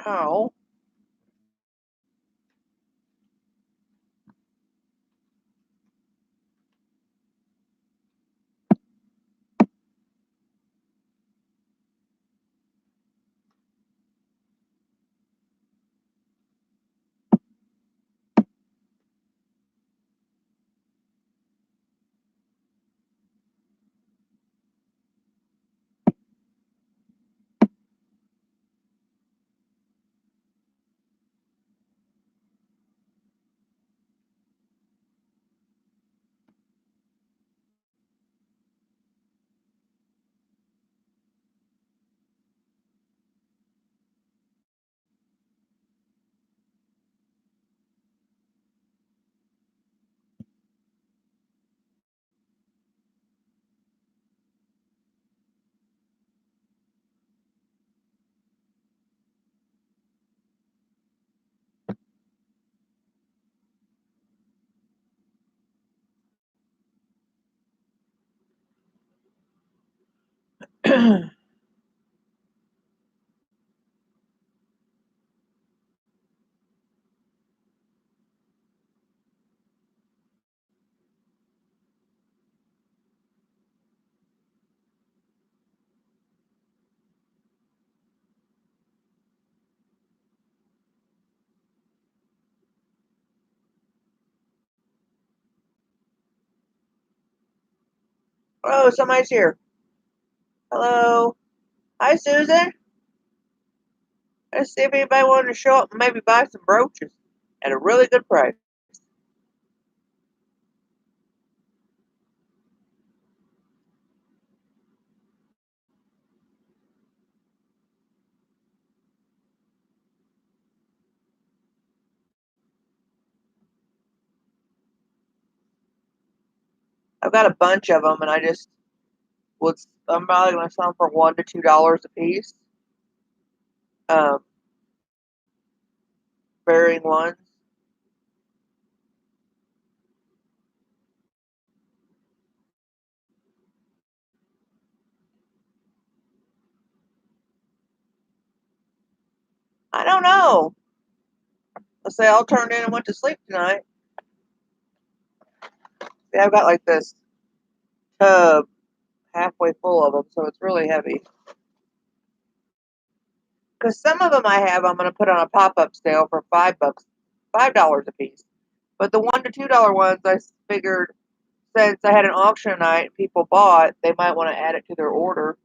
Ow. Oh, somebody's here. Hello. Hi, Susan. Let's see if anybody wanted to show up and maybe buy some brooches at a really good price. I've got a bunch of them, and I'm probably going to sell them for $1 to $2 a piece. Um, Varying ones. I don't know. Let's say all turned in and went to sleep tonight. See, I've got like this tub halfway full of them, so it's really heavy. Because some of them I'm going to put on a pop-up sale for $5 a piece. But the $1 to $2 ones, I figured since I had an auction night, people bought, they might want to add it to their order,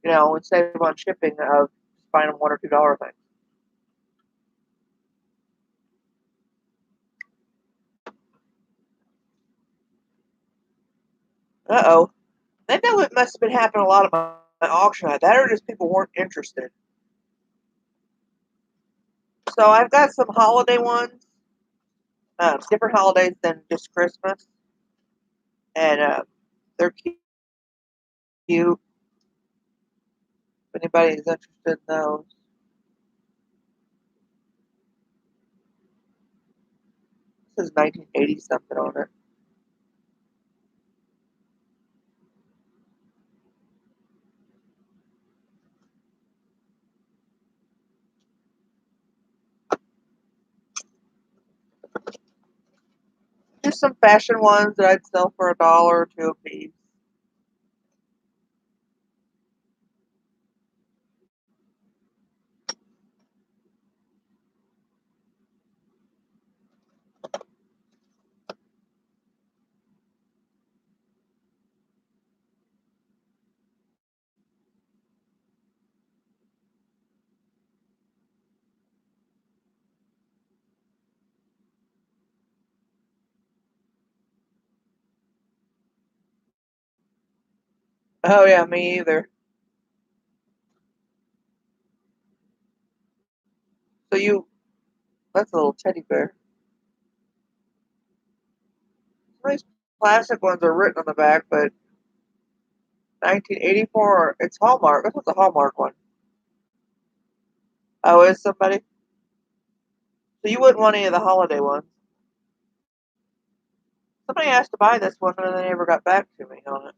and save on shipping of buying them $1 or $2 things. Uh oh, I know it must have been happening a lot of auction night. That or just people weren't interested. So I've got some holiday ones, different holidays than just Christmas, and they're cute. If anybody is interested in those, this is 1980 something on it. Just some fashion ones that I'd sell for $1 or two a piece. Oh yeah, me either. So that's a little teddy bear. Some of these plastic ones are written on the back, but 1984, it's Hallmark. This was a Hallmark one. Oh, is somebody? So you wouldn't want any of the holiday ones. Somebody asked to buy this one, and they never got back to me on it.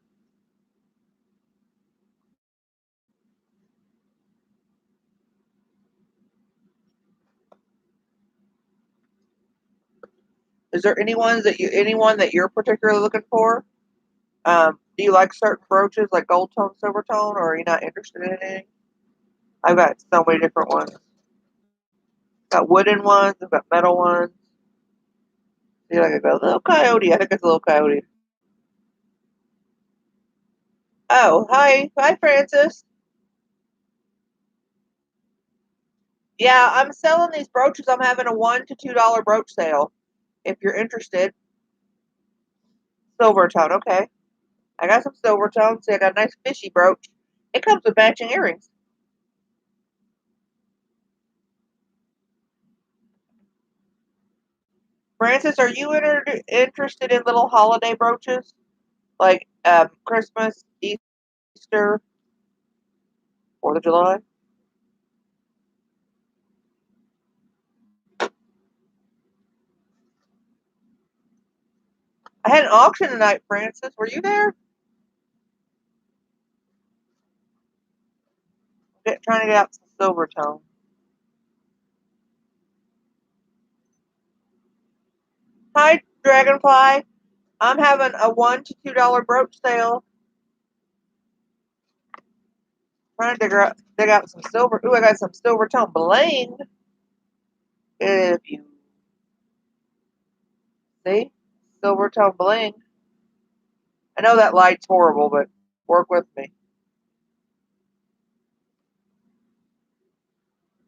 Is there anyone that you're particularly looking for? Do you like certain brooches like gold tone, silver tone, or are you not interested in anything? I've got so many different ones. Got wooden ones. I've got metal ones. See, like I go, little coyote. I think it's a little coyote. Oh, hi, Francis. Yeah, I'm selling these brooches. I'm having a $1 to $2 brooch sale. If you're interested, silver tone. Okay, I got some silver tone. See, I got a nice fishy brooch. It comes with matching earrings. Francis, are you interested in little holiday brooches like Christmas, Easter, 4th of July? I had an auction tonight, Francis. Were you there? Trying to get out some silver tone. Hi, Dragonfly. I'm having a $1 to $2 brooch sale. Trying to dig out some silver. Ooh, I got some silver tone bling. If you see, silver tone bling. I know that light's horrible, but work with me.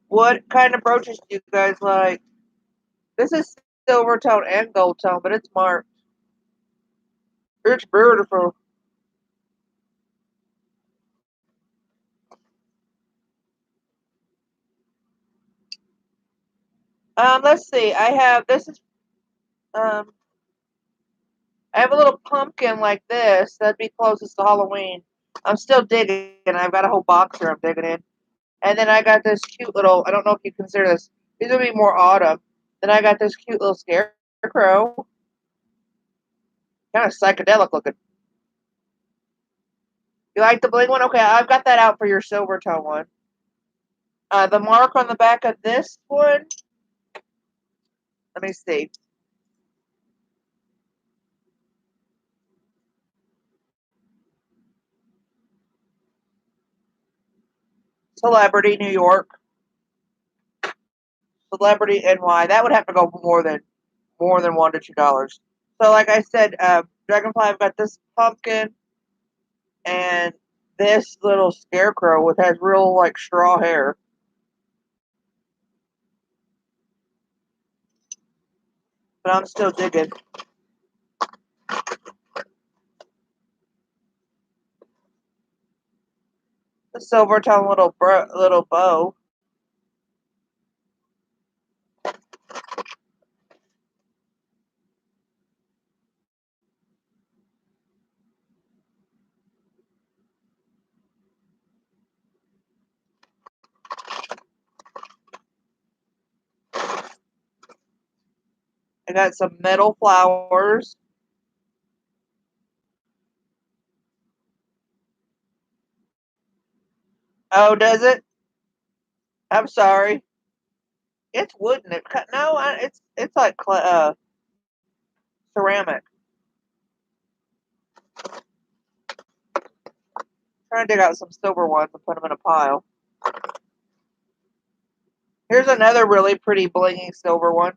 What kind of brooches do you guys like? This is silver tone and gold tone, but it's marked. It's beautiful. Let's see. Um, I have a little pumpkin like this. That'd be closest to Halloween. I'm still digging. I've got a whole box here I'm digging in. And then I got this cute little, I don't know if you consider this, these would be more autumn. Then I got this cute little scarecrow. Kind of psychedelic looking. You like the bling one? Okay, I've got that out for your silver tone one. The mark on the back of this one, let me see. Celebrity New York, Celebrity NY. That would have to go more than $1 to $2. So like I said, Dragonfly, I've got this pumpkin and this little scarecrow which has real like straw hair. But I'm still digging. silver tone little bow. I got some metal flowers. Oh, does it? I'm sorry. It's wooden. No, it's like ceramic. Trying to dig out some silver ones and put them in a pile. Here's another really pretty blingy silver one.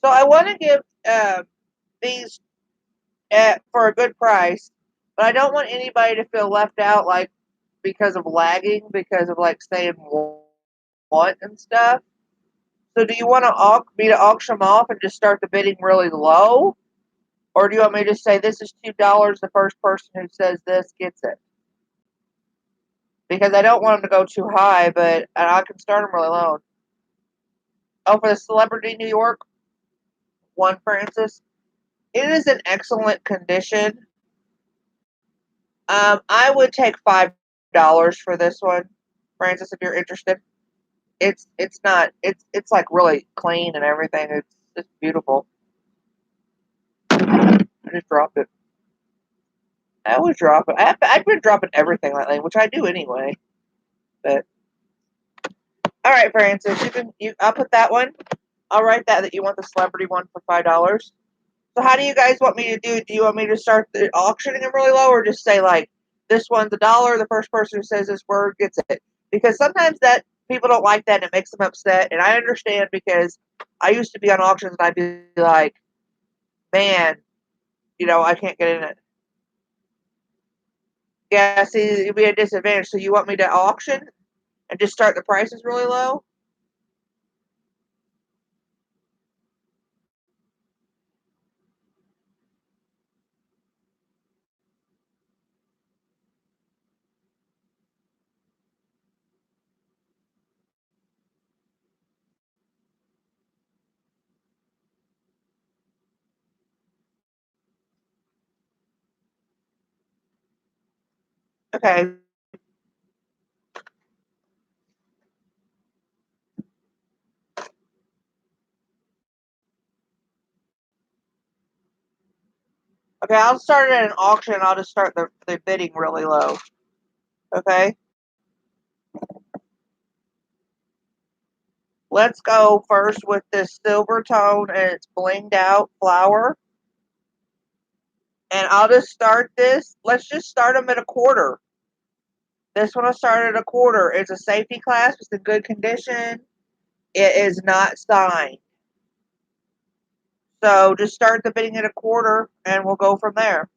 So I want to give these for a good price, but I don't want anybody to feel left out, like because of lagging, because of like saying what and stuff. So do you want me to auction them off and just start the bidding really low, or do you want me to just say this is $2? The first person who says this gets it? Because I don't want them to go too high, but I can start them really low. Oh, for the Celebrity New York one, Francis, it is in excellent condition. I would take $5 for this one, Francis, if you're interested. It's not it's like really clean and everything. It's just beautiful. I just dropped it. I always drop it. I've been dropping everything lately, which I do anyway. But all right, Francis, I'll put that one. I'll write that you want the celebrity one for $5. So how do you guys want me to do? Do you want me to start the auctioning them really low, or just say like this one's $1? The first person who says this word gets it. Because sometimes that people don't like that and it makes them upset, and I understand because I used to be on auctions and I'd be like, man, I can't get in it. Yeah, see, it'd be a disadvantage. So you want me to auction and just start the prices really low? Okay. Okay, I'll start it at an auction. I'll just start the bidding really low. Okay. Let's go first with this silver tone and it's blinged out flower. And I'll just start this. Let's just start them at a quarter. This one will start at a quarter. It's a safety class. It's in good condition. It is not signed. So just start the bidding at a quarter and we'll go from there.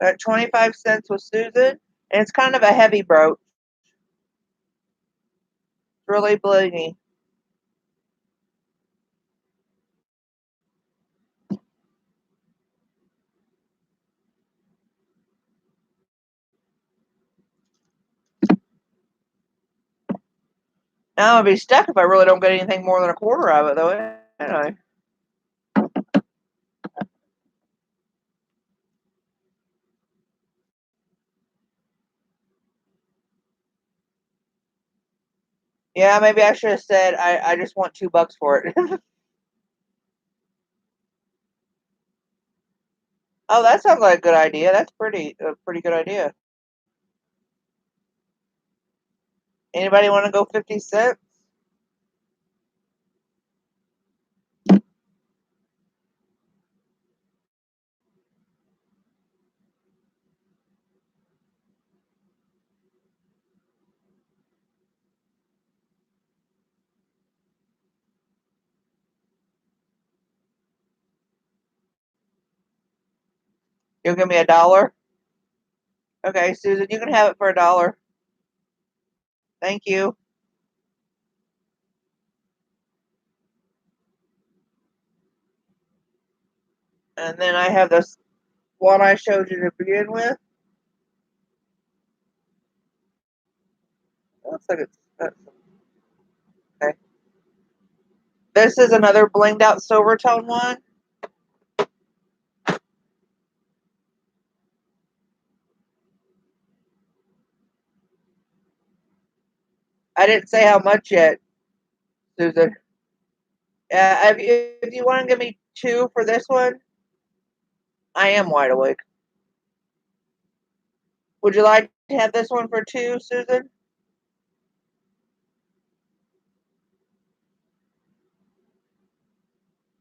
At 25 cents with Susan. And it's kind of a heavy brooch. Really blingy. Now I'll be stuck if I really don't get anything more than a quarter of it, though. Anyway. Yeah, maybe I should have said I just want $2 for it. Oh, that sounds like a good idea. That's a pretty good idea. Anybody want to go 50 cents? You'll give me $1? Okay, Susan, you can have it for $1. Thank you. And then I have this one I showed you to begin with. It looks like it's okay. This is another blinged out silver tone one. I didn't say how much yet, Susan. If you want to give me 2 for this one, I am wide awake. Would you like to have this one for 2, Susan?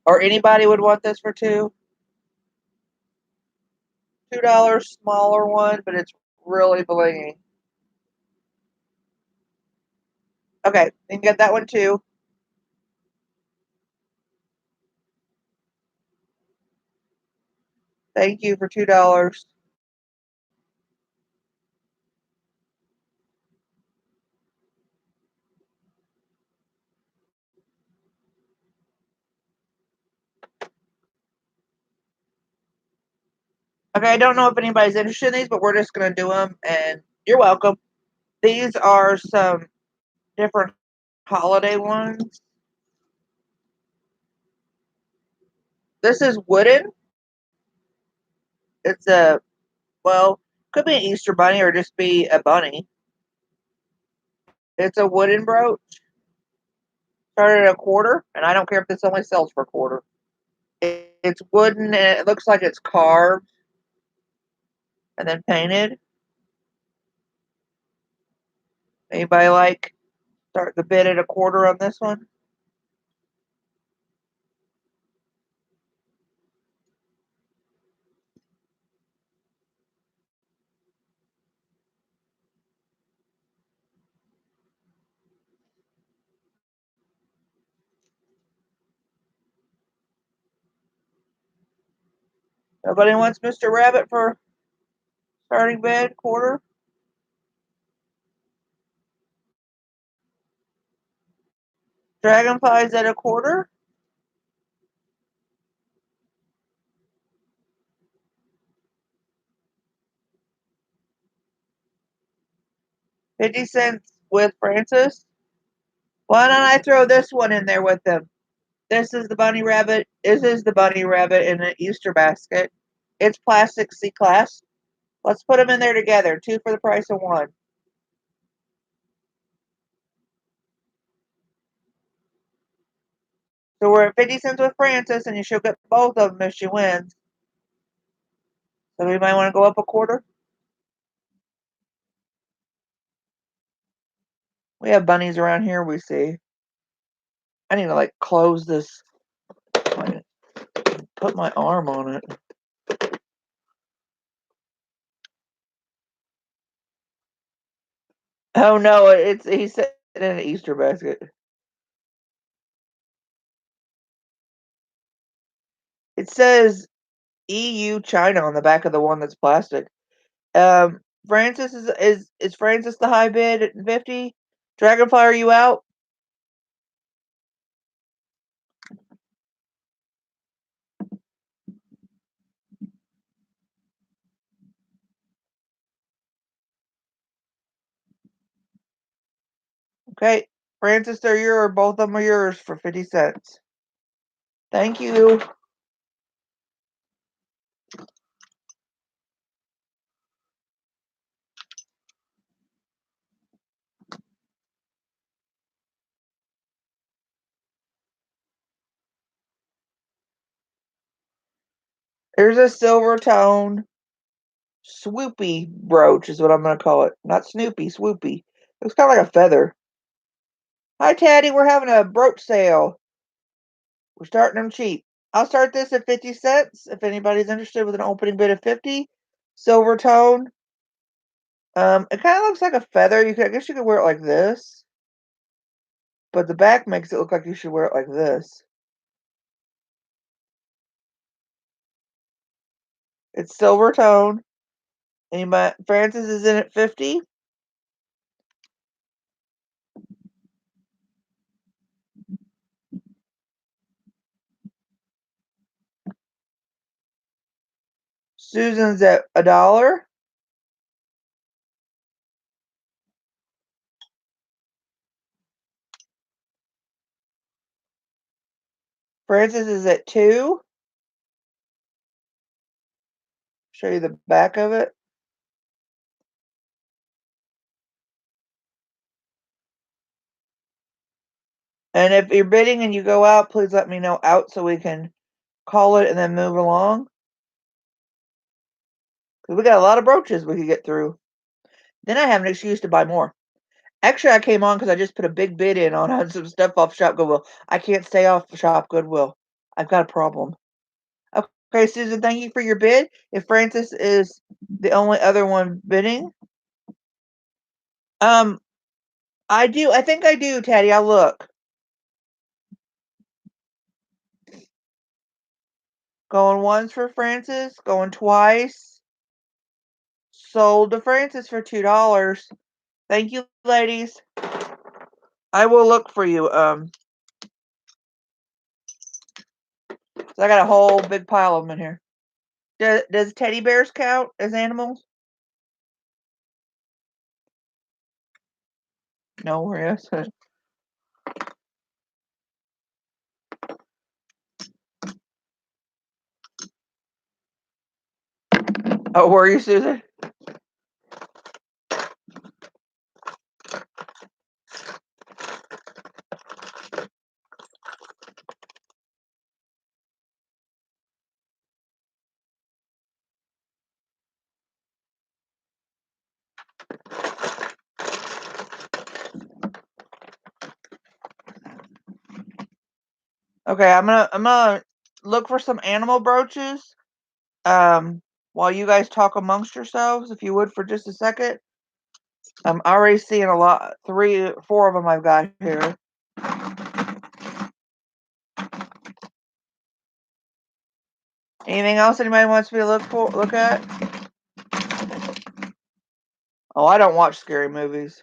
Or anybody would want this for 2? $2, smaller one, but it's really blingy. Okay, you can get that one too. Thank you for $2. Okay, I don't know if anybody's interested in these, but we're just gonna do them, and you're welcome. These are some different holiday ones. This is wooden. It's a, well, could be an Easter bunny or just be a bunny. It's a wooden brooch. Started at $1, and I don't care if this only sells for $1. It's wooden and it looks like it's carved and then painted. Anybody like start the bid at $1 on this one? Nobody wants Mr. Rabbit for starting bid $1? Dragonflies at $1? 50 cents with Francis? Why don't I throw this one in there with them? This is the bunny rabbit. This is the bunny rabbit in an Easter basket. It's plastic C-class. Let's put them in there together. 2 for the price of 1. So we're at 50 cents with Francis, and she'll get both of them if she wins. So we might want to go up $1. We have bunnies around here, we see. I need to like close this. Put my arm on it. Oh no, he's sitting in an Easter basket. It says EU China on the back of the one that's plastic. Francis is Francis the high bid at 50? Dragonfly, are you out? Okay, Francis, they're yours. Both of them are yours for 50 cents. Thank you. There's a silver tone swoopy brooch is what I'm gonna call it. Not Snoopy, swoopy. Looks kind of like a feather. Hi, Teddy. We're having a brooch sale. We're starting them cheap. I'll start this at 50 cents if anybody's interested with an opening bid of 50. Silver tone. It kind of looks like a feather. I guess you could wear it like this, but the back makes it look like you should wear it like this. It's silver tone. Anybody? Francis is in at 50. Susan's at $1. Francis is at 2. Show you the back of it. And if you're bidding and you go out, please let me know out so we can call it and then move along. Because we got a lot of brooches we could get through. Then I have an excuse to buy more. Actually, I came on because I just put a big bid in on some stuff off Shop Goodwill. I can't stay off Shop Goodwill. I've got a problem. Okay, Susan, thank you for your bid. If Francis is the only other one bidding, I do. I think I do, Teddy. I'll look. Going once for Francis. Going twice. Sold to Francis for $2. Thank you, ladies. I will look for you. So I got a whole big pile of them in here. Does teddy bears count as animals? No, yes. Oh, were you, Susan? Okay, I'm gonna look for some animal brooches. While you guys talk amongst yourselves, if you would, for just a second. I'm already seeing a lot. 3, 4 of them I've got here. Anything else anybody wants me to look at? Oh, I don't watch scary movies.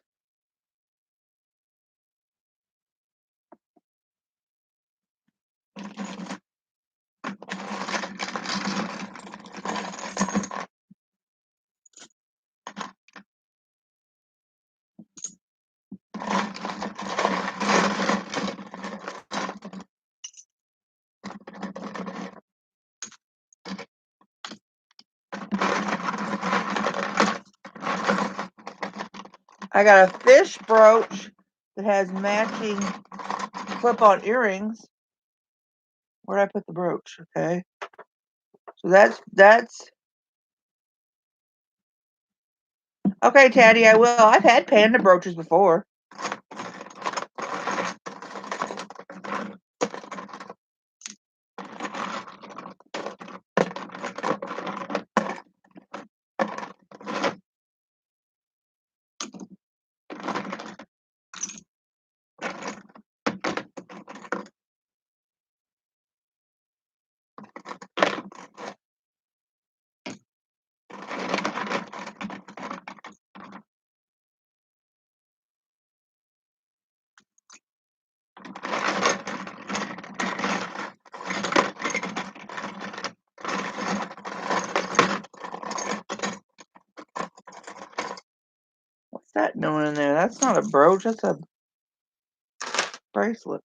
I got a fish brooch that has matching clip-on earrings. Where did I put the brooch? Okay. So that's okay, Taddy, I will. I've had panda brooches before. What's that doing in there? That's not a brooch, that's a bracelet.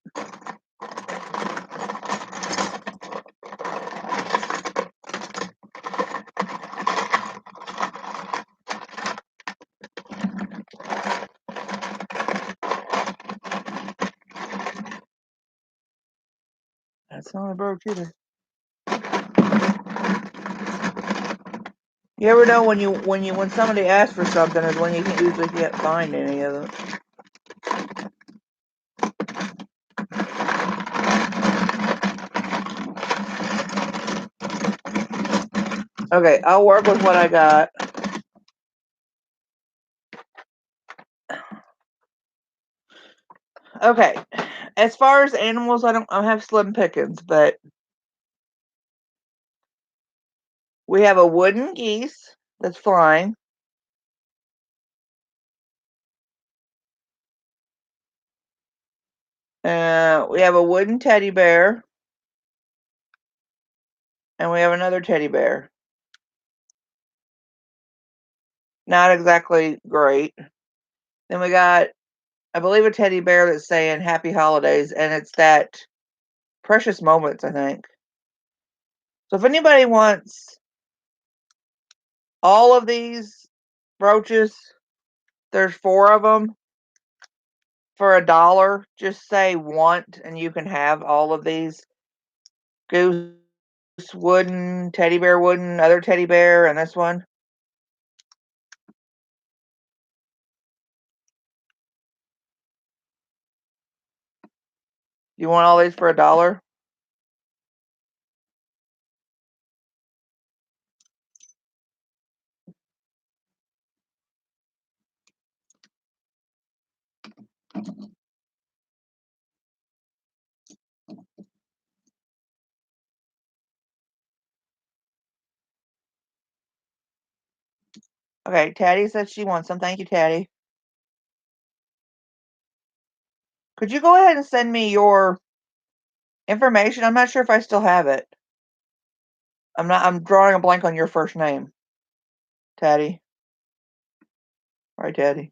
That's not a brooch either. You ever know when somebody asks for something is when you usually can't find any of them. Okay, I'll work with what I got. Okay, as far as animals, I have slim pickings, but We have a wooden geese that's flying. We have a wooden teddy bear. And we have another teddy bear. Not exactly great. Then we got, I believe, a teddy bear that's saying Happy Holidays, and it's that Precious Moments, I think. So if anybody wants all of these brooches, there's 4 of them for $1. Just say want, and you can have all of these. Goose wooden, teddy bear wooden, other teddy bear, and this one. You want all these for $1? Okay, Taddy said she wants some. Thank you, Taddy. Could you go ahead and send me your information? I'm not sure if I still have it. I'm drawing a blank on your first name. Taddy. Right, Taddy.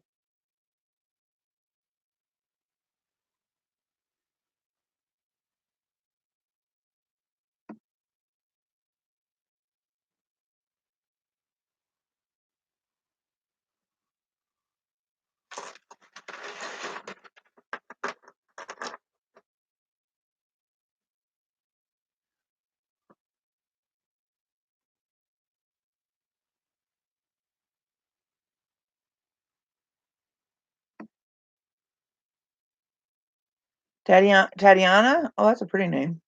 Tatiana? Oh, that's a pretty name.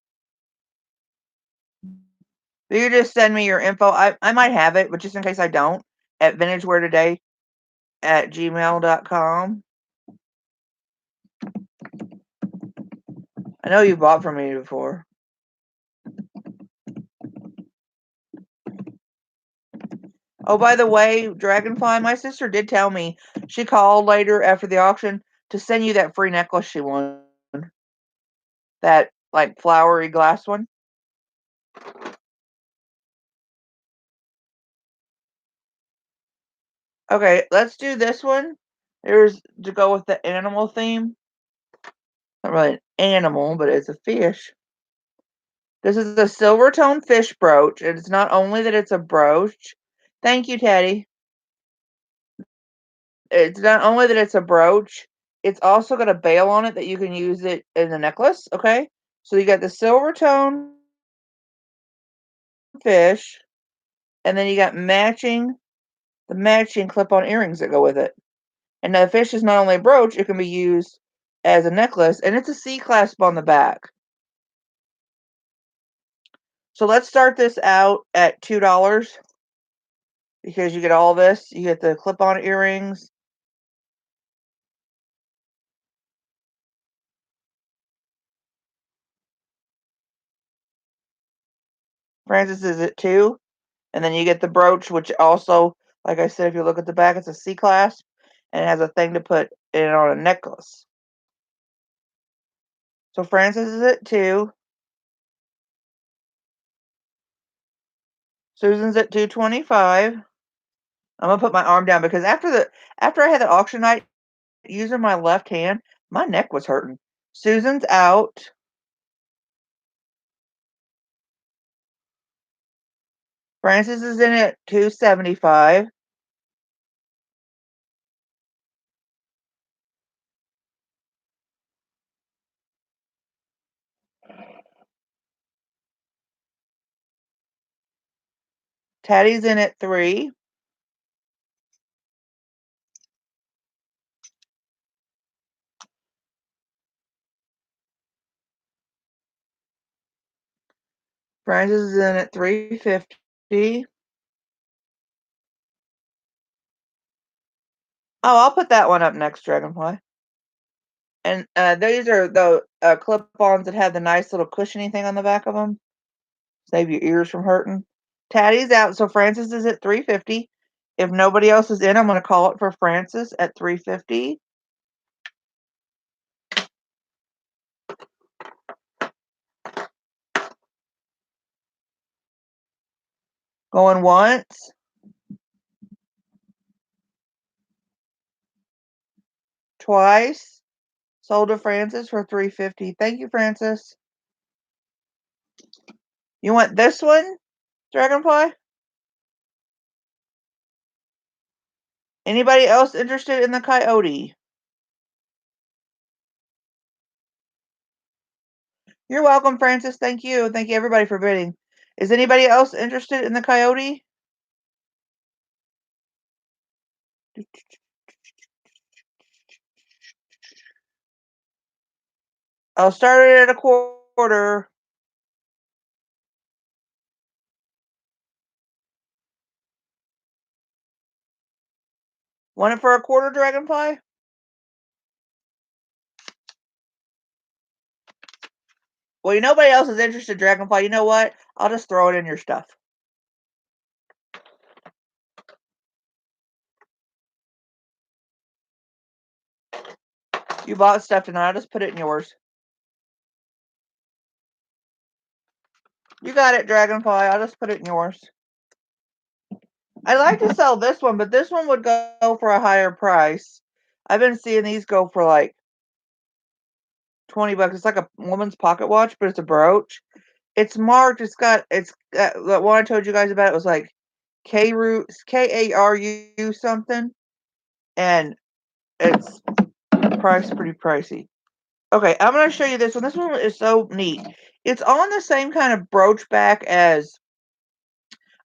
You just send me your info. I might have it, but just in case I don't, at vintageweartoday@gmail.com. I know you bought from me before. Oh, by the way, Dragonfly, my sister did tell me she called later after the auction to send you that free necklace she won. That, like, flowery glass one. Okay, let's do this one. Here's to go with the animal theme. Not really an animal, but it's a fish. This is a silver tone fish brooch, and it's not only that it's a brooch. Thank you, Teddy. It's not only that it's a brooch, it's also got a bail on it that you can use it in the necklace, okay? So you got the silver tone fish, and then you got the matching clip-on earrings that go with it. And the fish is not only a brooch, it can be used as a necklace, and it's a C clasp on the back. So let's start this out at $2 because you get all this. You get the clip-on earrings. Francis is at 2. And then you get the brooch, which also, like I said, if you look at the back, it's a C clasp, and it has a thing to put it on a necklace. So Francis is at 2. Susan's at 225. I'm gonna put my arm down because after I had the auction night using my left hand, my neck was hurting. Susan's out. Francis is in at 275. Taddy's in at 3. Francis is in at 350. Oh, I'll put that one up next, Dragonfly. And these are the clip-ons that have the nice little cushiony thing on the back of them. Save your ears from hurting. Tattie's out, so Francis is at 350. If nobody else is in, I'm going to call it for Francis at 350. Going once. Twice. Sold to Francis for 350. Thank you, Francis. You want this one, Dragonfly? Anybody else interested in the coyote? You're welcome, Francis. Thank you. Thank you, everybody, for bidding. Is anybody else interested in the coyote? I'll start it at a quarter. Want it for a quarter, Dragonfly? Well, nobody else is interested, Dragonfly. You know what? I'll just throw it in your stuff. You bought stuff tonight. I'll just put it in yours. You got it, Dragonfly. I'll just put it in yours. I'd like to sell this one, but this one would go for a higher price. I've been seeing these go for like 20 bucks. It's like a woman's pocket watch, but it's a brooch. It's marked. It's the one I told you guys about. It was like KARU something, and it's priced pretty pricey. Okay, I'm gonna show you this one. This one is so neat. It's on the same kind of brooch back as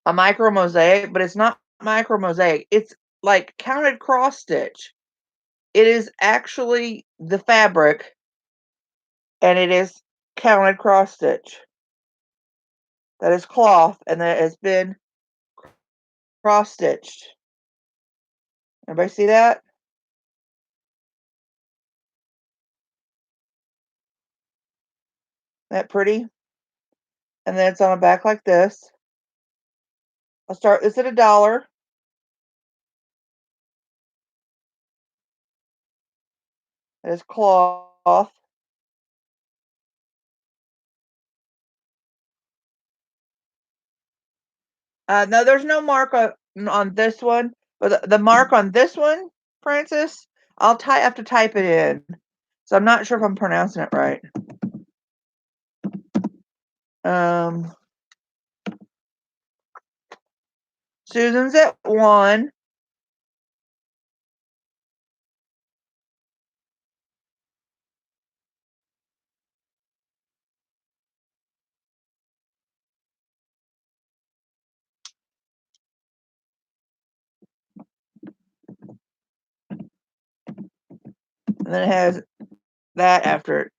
a micro mosaic, but it's not micro mosaic. It's like counted cross stitch. It is actually the fabric, and it is counted cross stitch. That is cloth, and that has been cross stitched. Everybody see that? That pretty? And then it's on a back like this. I'll start this at $1. It is cloth. No, there's no mark on this one, but the mark on this one, Francis, have to type it in. So I'm not sure if I'm pronouncing it right. Susan's at 1. And then it has that after it.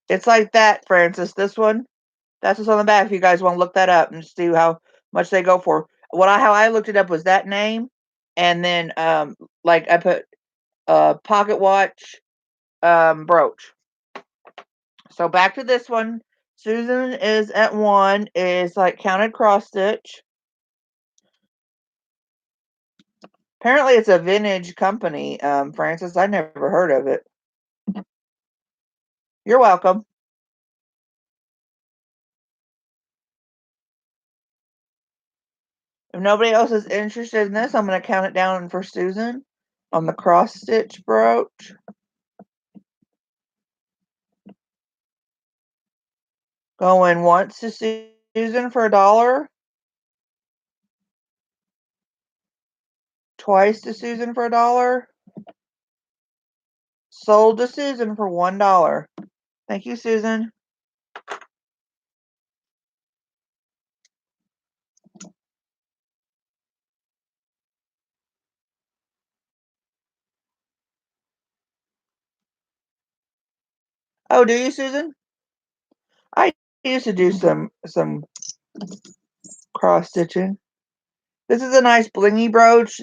It's like that, Francis. This one, that's what's on the back. If you guys want to look that up and see how much they go for. How I looked it up was that name, and then like I put pocket watch brooch. So back to this one. Susan is at 1. Is like counted cross stitch. Apparently, it's a vintage company, Francis. I never heard of it. You're welcome. If nobody else is interested in this, I'm going to count it down for Susan on the cross stitch brooch. Going once to Susan for $1. Twice to Susan for $1. Sold to Susan for $1. Thank you, Susan. Oh, do you, Susan? I used to do some cross stitching. This is a nice blingy brooch.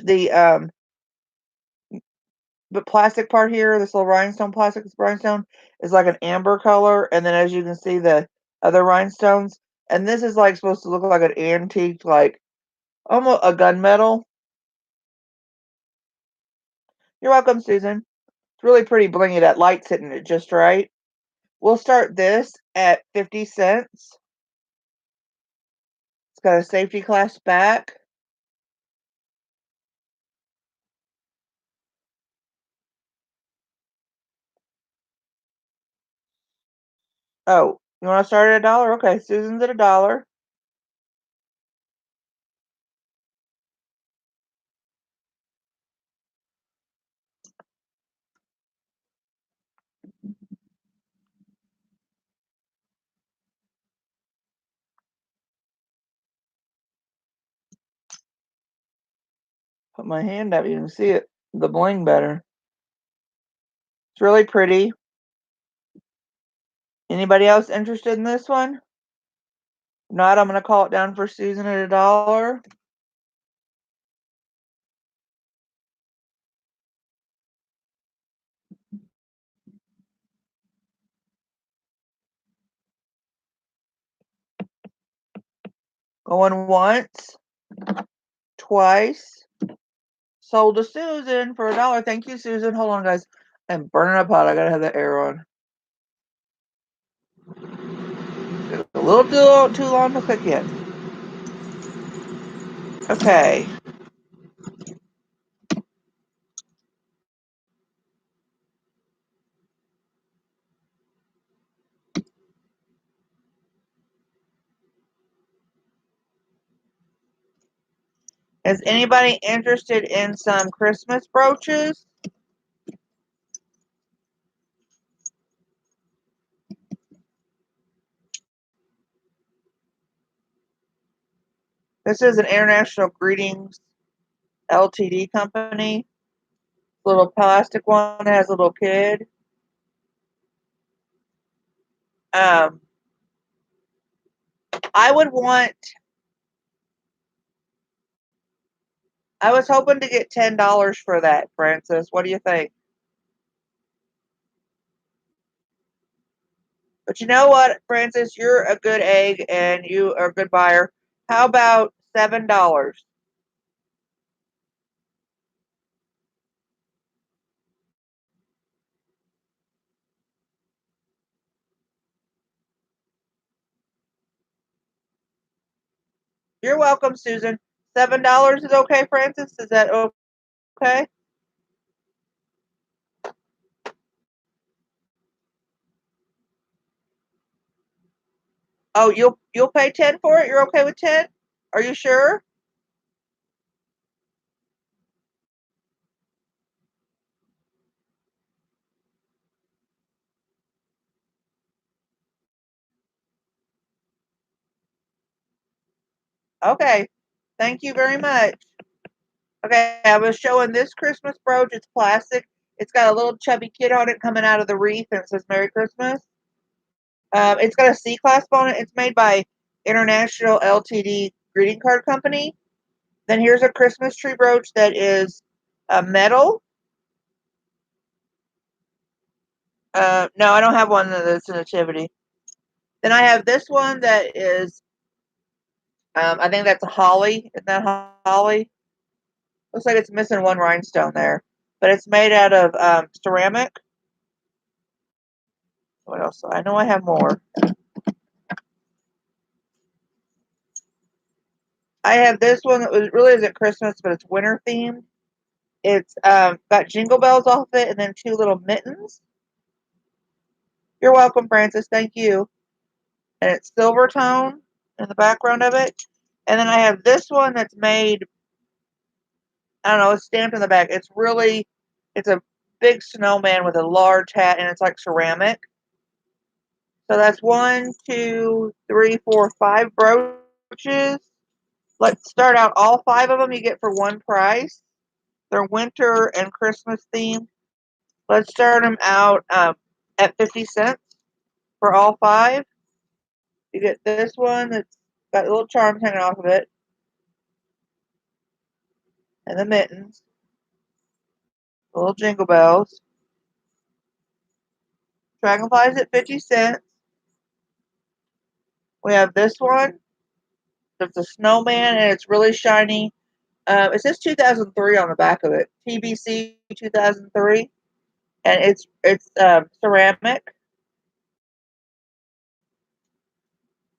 The plastic part here, this little plastic rhinestone, is like an amber color, and then as you can see, the other rhinestones, and this is like supposed to look like an antique, like Almost a gunmetal. You're welcome, Susan. It's really pretty blingy. That light's hitting it just right. We'll start this at 50 cents. It's got a safety clasp back. Oh, you want to start at $1? Okay, Susan's at $1. Put my hand up, you can see it, the bling better. It's really pretty. Anybody else interested in this one? If not, I'm going to call it down for Susan at $1. Going once, twice. Sold to Susan for $1. Thank you, Susan. Hold on, guys. I'm burning up hot. I gotta have that air on. It's a little too long to cook yet. Okay. Is anybody interested in some Christmas brooches? This is an International Greetings Ltd company. Little plastic one that has a little kid. Um, I would want. I was hoping to get $10 for that, Francis. What do you think? But you know what, Francis? You're a good egg and you are a good buyer. How about $7? You're welcome, Susan. $7 is okay, Francis? Is that okay? Oh, you'll pay 10 for it? You're okay with 10? Are you sure? Okay. Thank you very much. Okay, I was showing this Christmas brooch. It's plastic. It's got a little chubby kid on it coming out of the wreath, and it says Merry Christmas. It's got a C clasp on it. It's made by International Ltd Greeting Card Company. Then here's a Christmas tree brooch that is metal. No, I don't have one that's a nativity. Then I have this one that is, I think that's a holly. Isn't that holly? Looks like it's missing one rhinestone there. But it's made out of ceramic. What else? I know I have more. I have this one that was really isn't Christmas, but it's winter themed. It's got jingle bells off it and then two little mittens. You're welcome, Francis. Thank you. And it's silver tone in the background of it. And then I have this one that's made, I don't know, it's stamped in the back. It's a big snowman with a large hat and it's like ceramic. So that's one, two, three, four, five brooches. Let's start out all five of them you get for one price. They're winter and Christmas themed. Let's start them out at 50 cents for all five. You get this one that's got little charms hanging off of it. And the mittens. The little jingle bells. Dragonflies at 50 cents. We have this one. It's a snowman and it's really shiny. It says 2003 on the back of it. TBC 2003, and it's ceramic.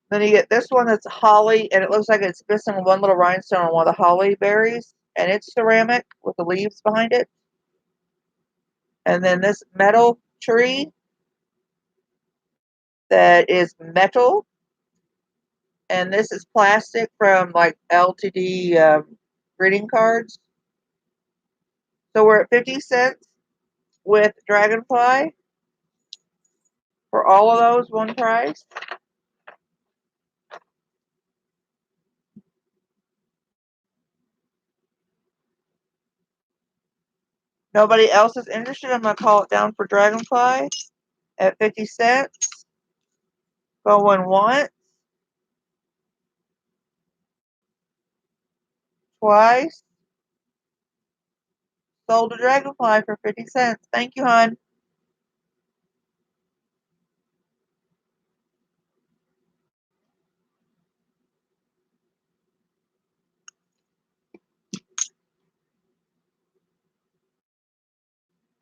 Then you get this one that's holly, and it looks like it's missing one little rhinestone on one of the holly berries, and it's ceramic with the leaves behind it. And then this metal tree that is metal, and this is plastic from like LTD greeting cards. So we're at 50 cents with Dragonfly for all of those, one price. Nobody else is interested. I'm going to call it down for Dragonfly at 50 cents. Going once, twice. Sold a Dragonfly for 50 cents. Thank you, hon.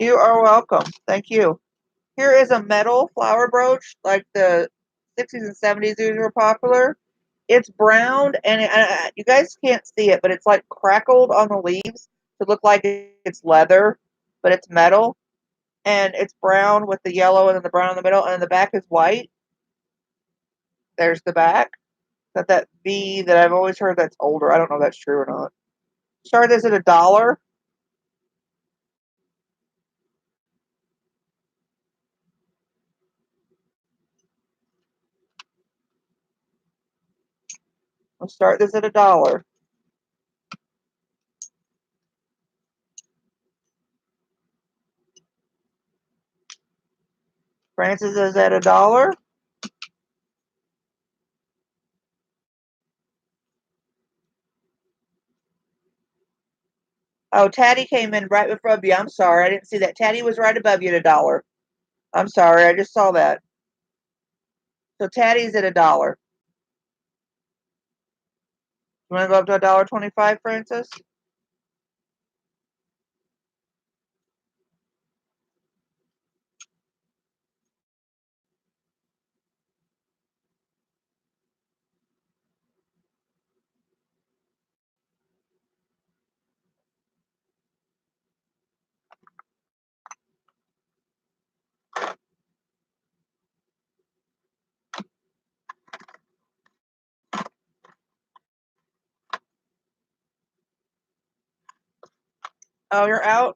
You are welcome. Thank you. Here is a metal flower brooch, like the 60s and 70s. These were popular. It's brown, and you guys can't see it, but it's like crackled on the leaves to look like it's leather, but it's metal. And it's brown with the yellow and then the brown in the middle, and then the back is white. There's the back. Got that V that I've always heard that's older. I don't know if that's true or not. Started this at $1. We'll start this at $1. Francis is at $1. Oh, Taddy came in right above you. I'm sorry. I didn't see that. Taddy was right above you at $1. I'm sorry. I just saw that. So Taddy's at $1. You want to go up to $1.25, Francis? Oh, you're out?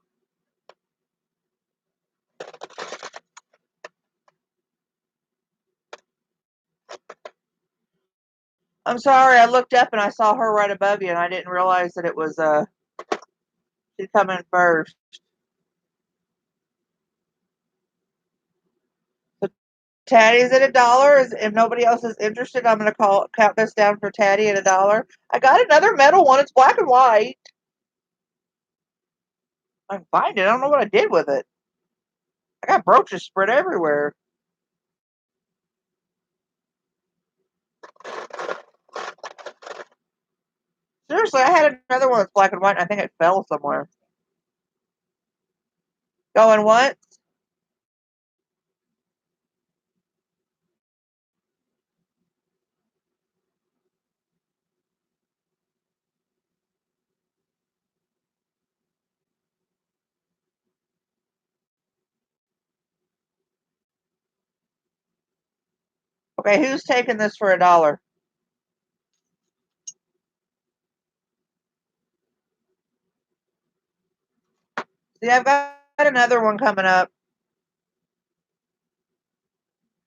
I'm sorry. I looked up and I saw her right above you, and I didn't realize that it was she'd come in first. So Taddy's at $1. If nobody else is interested, I'm going to count this down for Taddy at $1. I got another metal one. It's black and white. I can find it. I don't know what I did with it. I got brooches spread everywhere. Seriously, I had another one that's black and white, and I think it fell somewhere. Going what? Okay, who's taking this for $1? See, I've got another one coming up.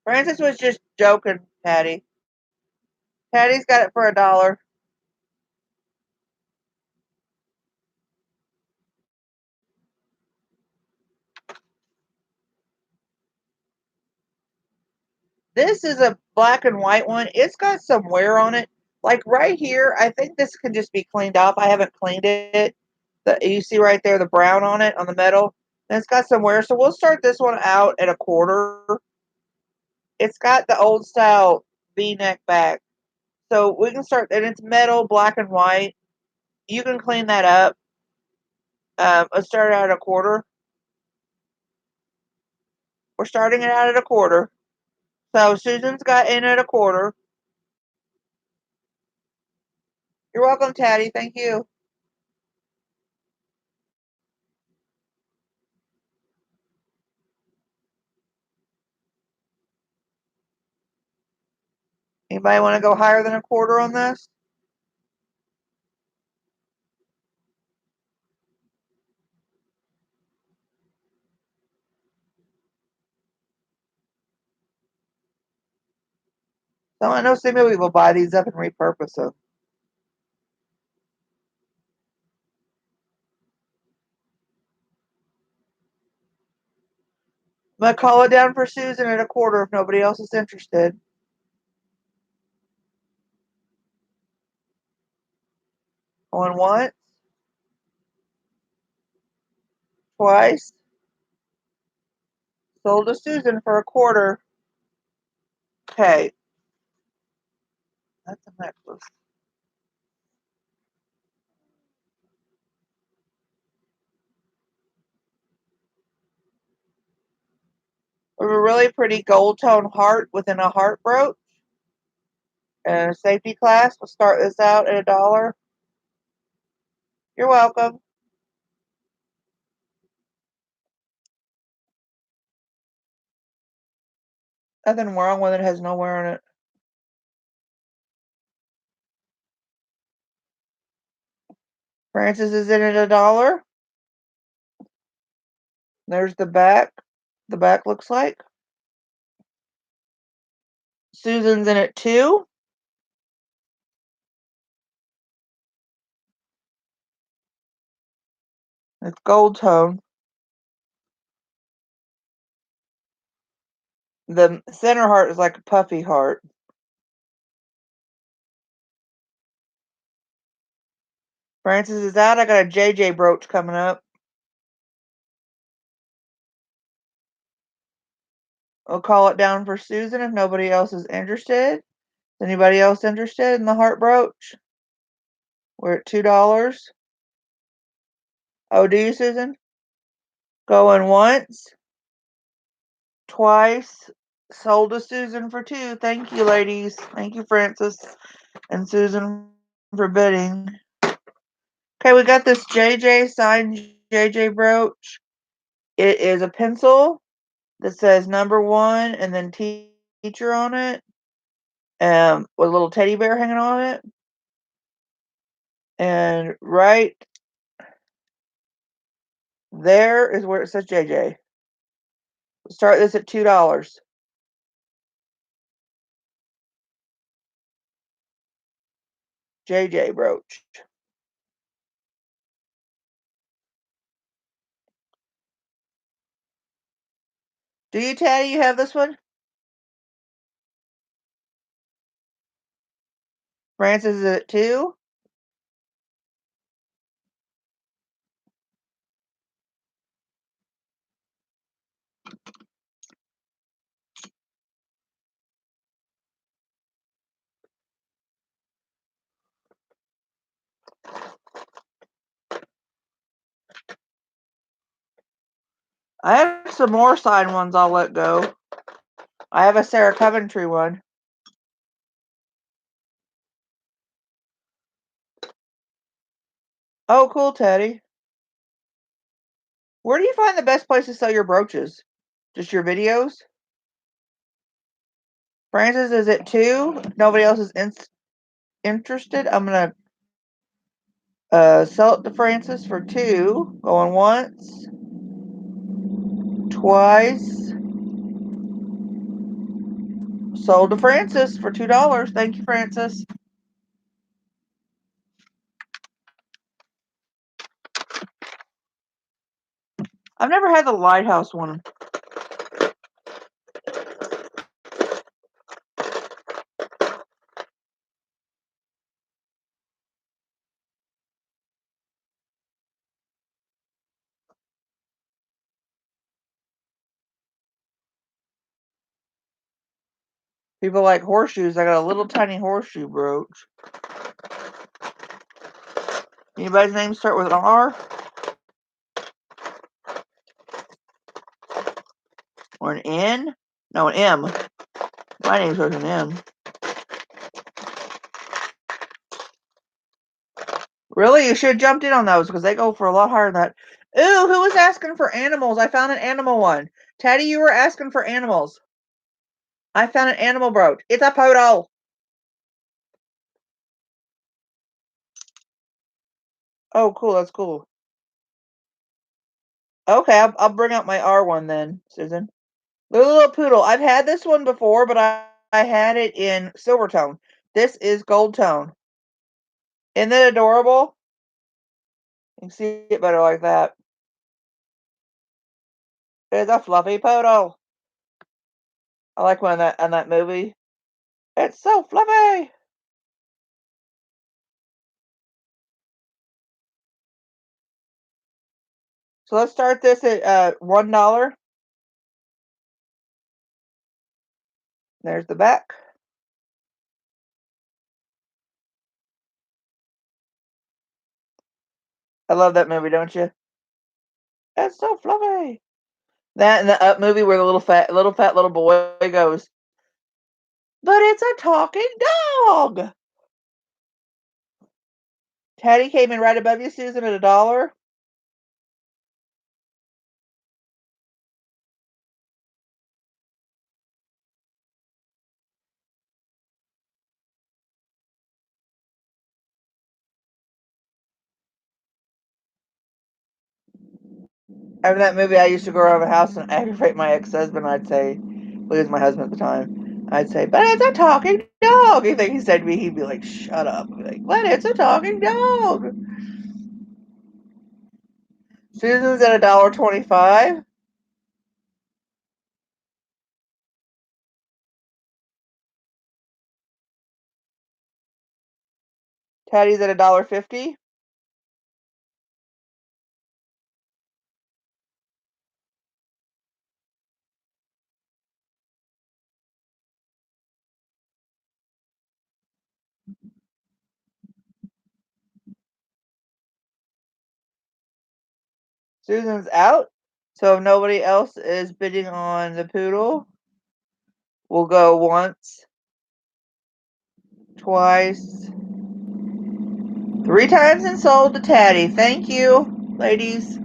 Francis was just joking, Patty. Patty's got it for $1. This is a black and white one. It's got some wear on it. Like right here, I think this can just be cleaned off. I haven't cleaned it. You see right there the brown on it, on the metal. And it's got some wear. So we'll start this one out at $1. It's got the old style V-neck back. So we can start, and it's metal, black and white. You can clean that up. Let's start out at a quarter. We're starting it out at a quarter. So Susan's got in at a quarter. You're welcome, Taddy. Thank you. Anybody want to go higher than a quarter on this? So I know some people will buy these up and repurpose them. I'm going to call it down for Susan at a quarter if nobody else is interested. On once, twice. Sold to Susan for a quarter. Okay. That's a necklace. We have a really pretty gold tone heart within a heart brooch. And a safety class. We'll start this out at $1. You're welcome. Nothing wrong with it. It has no wear on it. Francis is in at $1. There's the back. The back looks like. Susan's in at $2. It's gold tone. The center heart is like a puffy heart. Francis is out. I got a JJ brooch coming up. I'll call it down for Susan if nobody else is interested. Is anybody else interested in the heart brooch? We're at $2. Oh, do you, Susan? Going once, twice. Sold to Susan for $2. Thank you, ladies. Thank you, Francis and Susan, for bidding. Okay, we got this JJ signed JJ brooch. It is a pencil that says number 1 and then teacher on it. With a little teddy bear hanging on it. And right there is where it says JJ. We'll start this at $2. JJ brooch. Do you, Taddy? You have this one? Francis is at 2. I have some more signed ones I'll let go. I have a Sarah Coventry one. Oh, cool, Teddy. Where do you find the best place to sell your brooches? Just your videos? Francis is at 2. Nobody else is interested. I'm going to sell it to Francis for 2. Going once. Twice. Sold to Francis for $2. Thank you, Francis. I've never had the lighthouse one. People like horseshoes. I got a little tiny horseshoe brooch. Anybody's name start with an R? Or an N? No, an M. My name starts with an M. Really? You should have jumped in on those because they go for a lot higher than that. Ooh, who was asking for animals? I found an animal one. Teddy, you were asking for animals. I found an animal brooch. It's a poodle. Oh, cool. That's cool. Okay, I'll bring out my R one then, Susan. The little poodle. I've had this one before, but I had it in silver tone. This is gold tone. Isn't it adorable? You can see it better like that. It's a fluffy poodle. I like one on that movie. It's so fluffy. So let's start this at $1. There's the back. I love that movie, don't you? It's so fluffy. That and the Up movie where the little boy goes, but it's a talking dog. Teddy came in right above you, Susan, at $1. After that movie, I used to go around the house and aggravate my ex-husband. I'd say, well, he was my husband at the time. I'd say, but it's a talking dog. Anything he said to me, he'd be like, shut up. I'd be like, but it's a talking dog. Susan's at $1.25. Teddy's at $1.50. Susan's out. So if nobody else is bidding on the poodle, we'll go once, twice, 3 times and sold to Taddy. Thank you, ladies.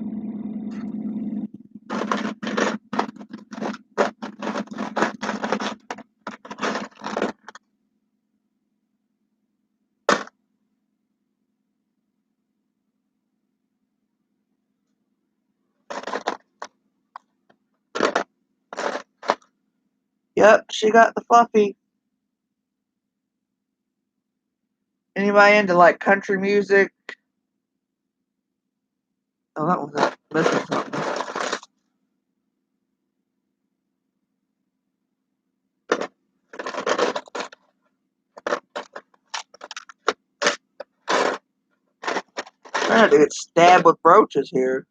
Yep, she got the fluffy. Anybody into like country music? Oh, that one's missing something. I'm trying to get stabbed with brooches here.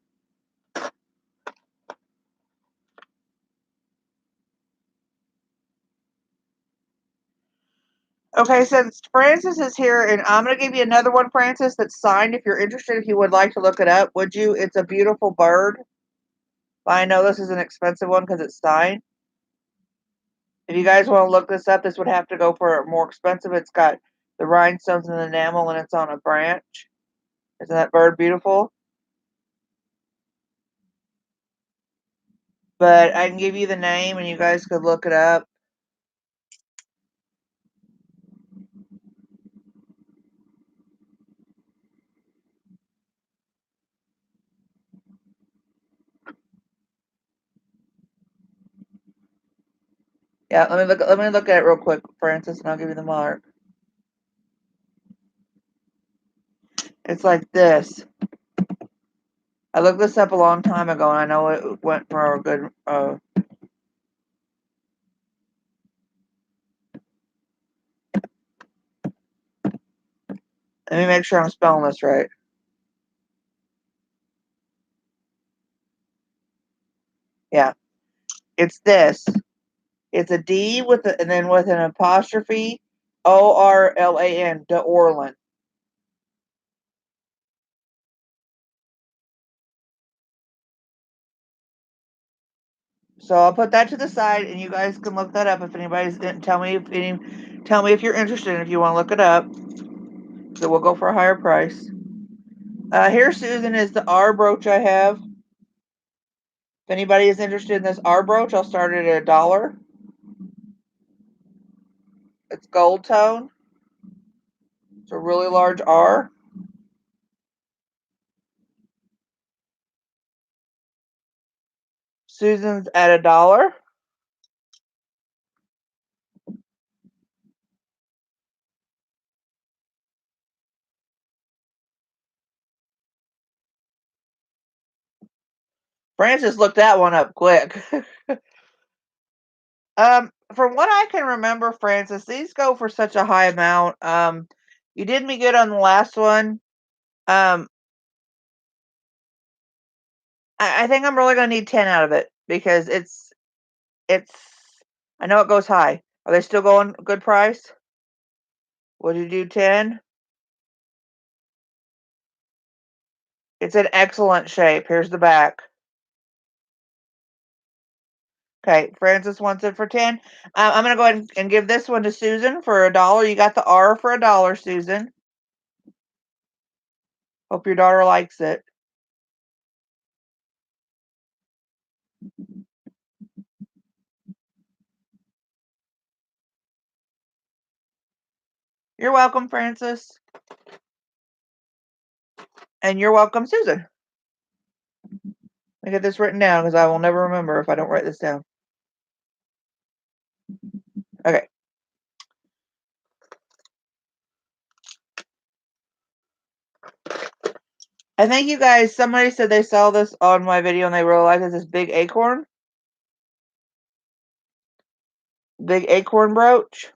Okay, since Francis is here, and I'm going to give you another one, Francis, that's signed if you're interested, if you would like to look it up. Would you? It's a beautiful bird. I know this is an expensive one because it's signed. If you guys want to look this up, this would have to go for more expensive. It's got the rhinestones and the enamel, and it's on a branch. Isn't that bird beautiful? But I can give you the name, and you guys could look it up. Yeah, let me look. Let me look at it real quick, Francis, and I'll give you the mark. It's like this. I looked this up a long time ago, and I know it went for a good. Let me make sure I'm spelling this right. Yeah, it's this. It's a D with and then with an apostrophe, Orlan, de Orlan. So I'll put that to the side, and you guys can look that up if anybody's tell me if you're interested and if you want to look it up. So we'll go for a higher price. Here, Susan, is the R brooch I have. If anybody is interested in this R brooch, I'll start it at $1. It's gold tone. It's a really large R. Susan's at $1. Francis looked that one up quick. From what I can remember, Francis, these go for such a high amount. You did me good on the last one. Um, I think I'm really gonna need 10 out of it because it's. I know it goes high. Are they still going good price? Would you do 10? It's in excellent shape. Here's the back. Okay, Francis wants it for 10. I'm gonna go ahead and give this one to Susan for $1. You got the R for $1, Susan. Hope your daughter likes it. You're welcome, Francis. And you're welcome, Susan. I get this written down because I will never remember if I don't write this down. Okay. I think you guys, somebody said they saw this on my video and they realized it's this big acorn. Big acorn brooch.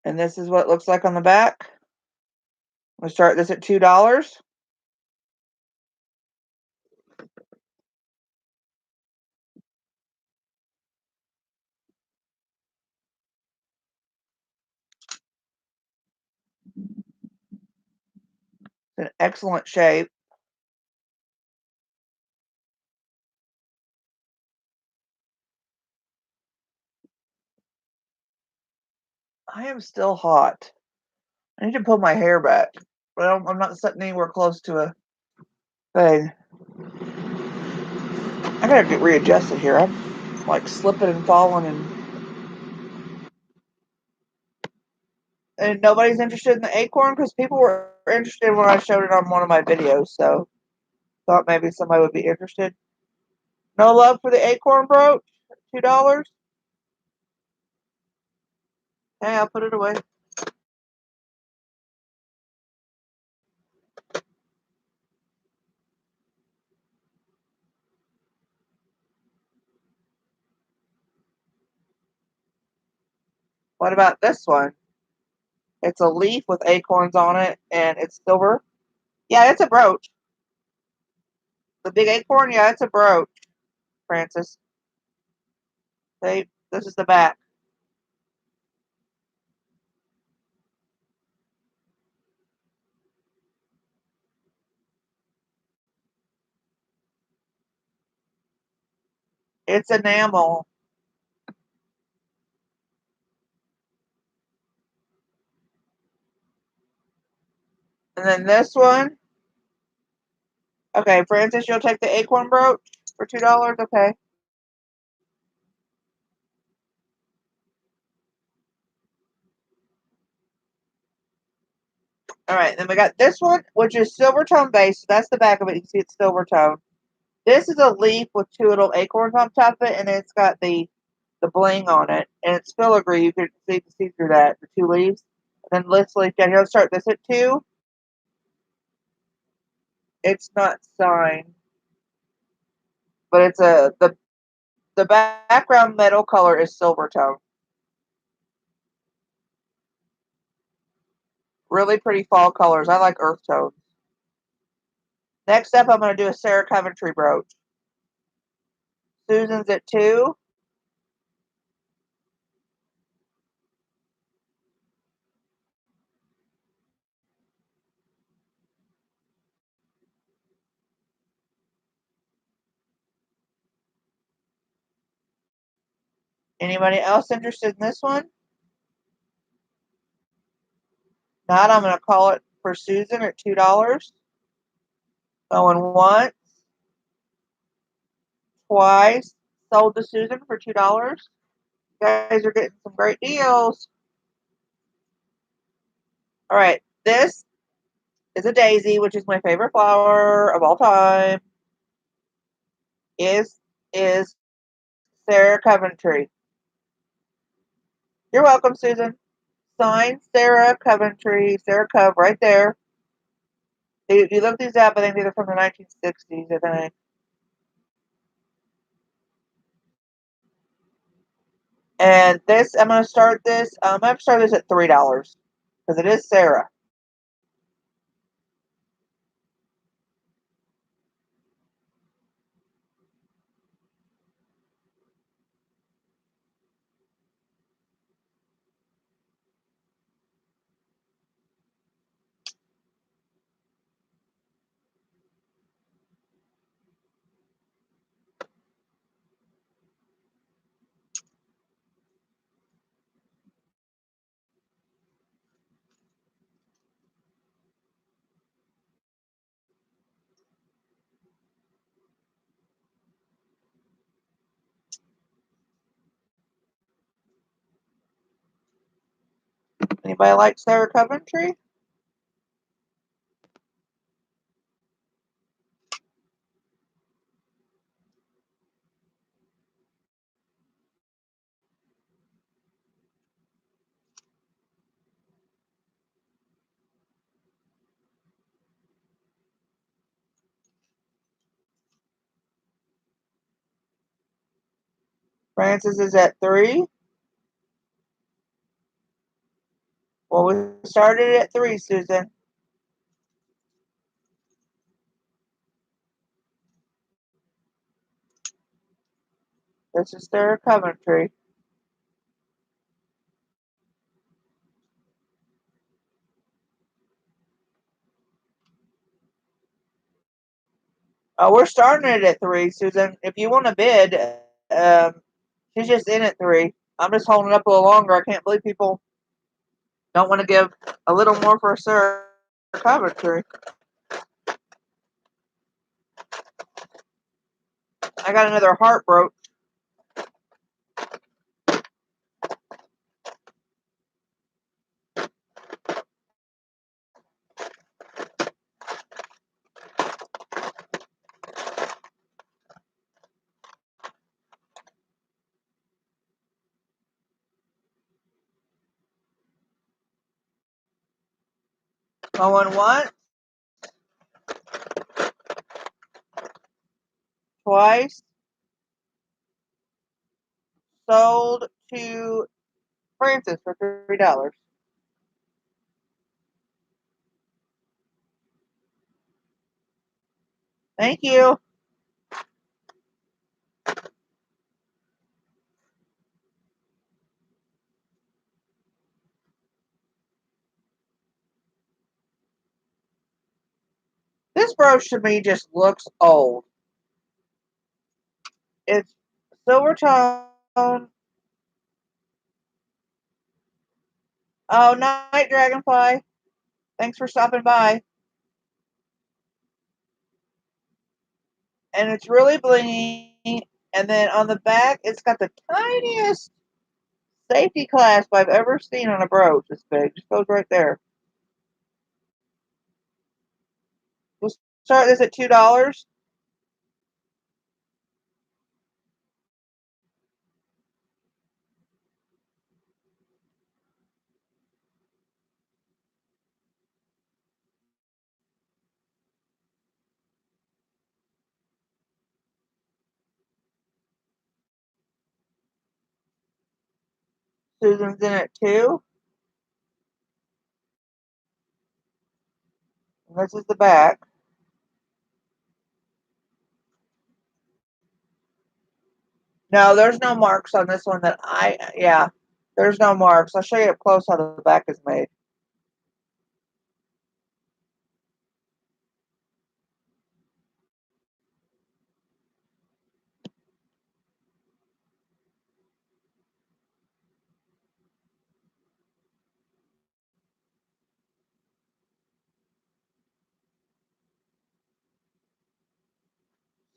And this is what it looks like on the back. I'm going to start this at $2. It's in excellent shape. I am still hot. I need to pull my hair back. But I'm not sitting anywhere close to a thing. I gotta get readjusted here. I'm like slipping and falling and nobody's interested in the acorn because people were interested when I showed it on one of my videos, so thought maybe somebody would be interested. No love for the acorn brooch? $2? Hey, I'll put it away. What about this one? It's a leaf with acorns on it and it's silver. Yeah, it's a brooch. The big acorn, yeah, it's a brooch, Francis. See, this is the back. It's enamel. And then this one. Okay, Francis, you'll take the acorn brooch for $2? Okay. All right, then we got this one, which is silver tone base. So that's the back of it. You can see it's silver tone. This is a leaf with two little acorns on top of it, and it's got the bling on it, and it's filigree. You can see through that, the two leaves. And then this leaf down here. Let's start this at 2. It's not signed, but it's the background metal color is silver tone. Really pretty fall colors. I like earth tones. Next up, I'm going to do a Sarah Coventry brooch. Susan's at 2. Anybody else interested in this one? Not, I'm going to call it for Susan at $2. Going once, twice, sold to Susan for $2. You guys are getting some great deals. All right, this is a daisy, which is my favorite flower of all time. Is Sarah Coventry. You're welcome, Susan. Signed Sarah Coventry, Sarah Cove, right there. You look these up, I think they're from the 1960s, I think. And this, I'm going to start this. I'm going to start this at $3 because it is Sarah. Anybody like Sarah Coventry? Francis is at 3. Well, we started at 3, Susan. This is Sarah Coventry. Oh, we're starting it at 3, Susan. If you want to bid, she's just in at 3. I'm just holding it up a little longer. I can't believe people don't want to give a little more for Sarah Coventry. I got another heart brooch. Going once, twice, sold to Francis for $3. Thank you. This brooch to me just looks old. It's silver tone. Oh, night dragonfly. Thanks for stopping by. And it's really blingy. And then on the back, it's got the tiniest safety clasp I've ever seen on a brooch this big. Just goes right there. We'll start this at $2. Susan's in at 2. And this is the back. No, there's no marks on this one yeah, there's no marks. I'll show you up close how the back is made.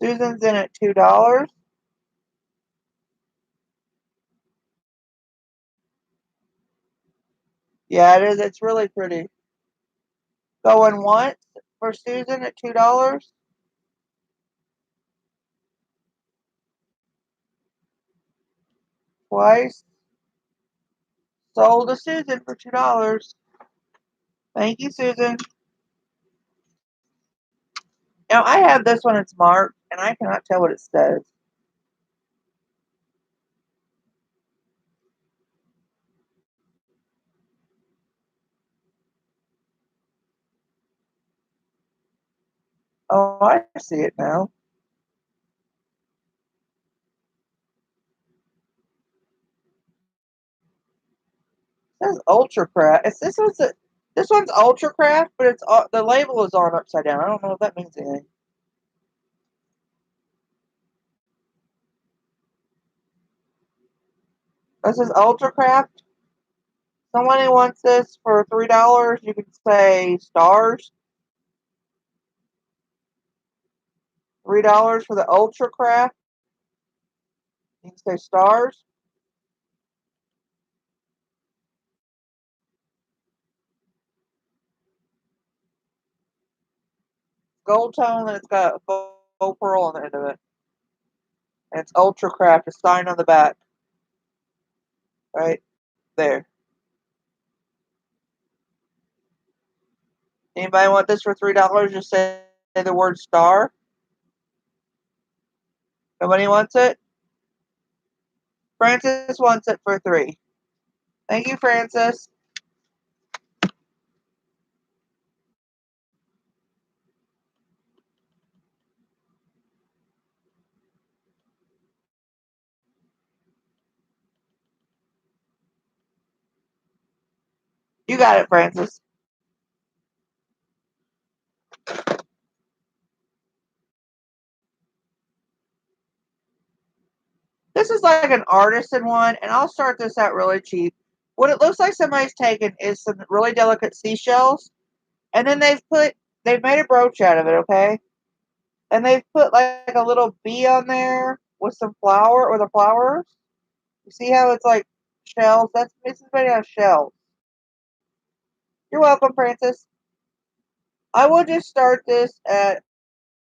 Susan's in at $2. Yeah, it is. It's really pretty. Going once for Susan at $2. Twice. Sold to Susan for $2. Thank you, Susan. Now I have this one. It's marked, and I cannot tell what it says. Oh, I see it now. It says Ultra Craft. It's this one's Ultra Craft, but it's the label is on upside down. I don't know if that means anything. This is Ultra Craft. Somebody wants this for $3. You can say stars. $3 for the Ultra Craft. You can say stars. Gold tone, and it's got a faux pearl on the end of it. And it's Ultra Craft. It's signed on the back. Right there. Anybody want this for $3? Just say the word star. Nobody wants it? Francis wants it for $3. Thank you, Francis. You got it, Francis. This is like an artisan one, and I'll start this out really cheap. What it looks like somebody's taken is some really delicate seashells, and then they've made a brooch out of it, okay? And they've put like a little bee on there with some flower or the flowers. You see how it's like shells? This is made out of shells. You're welcome, Francis. I will just start this at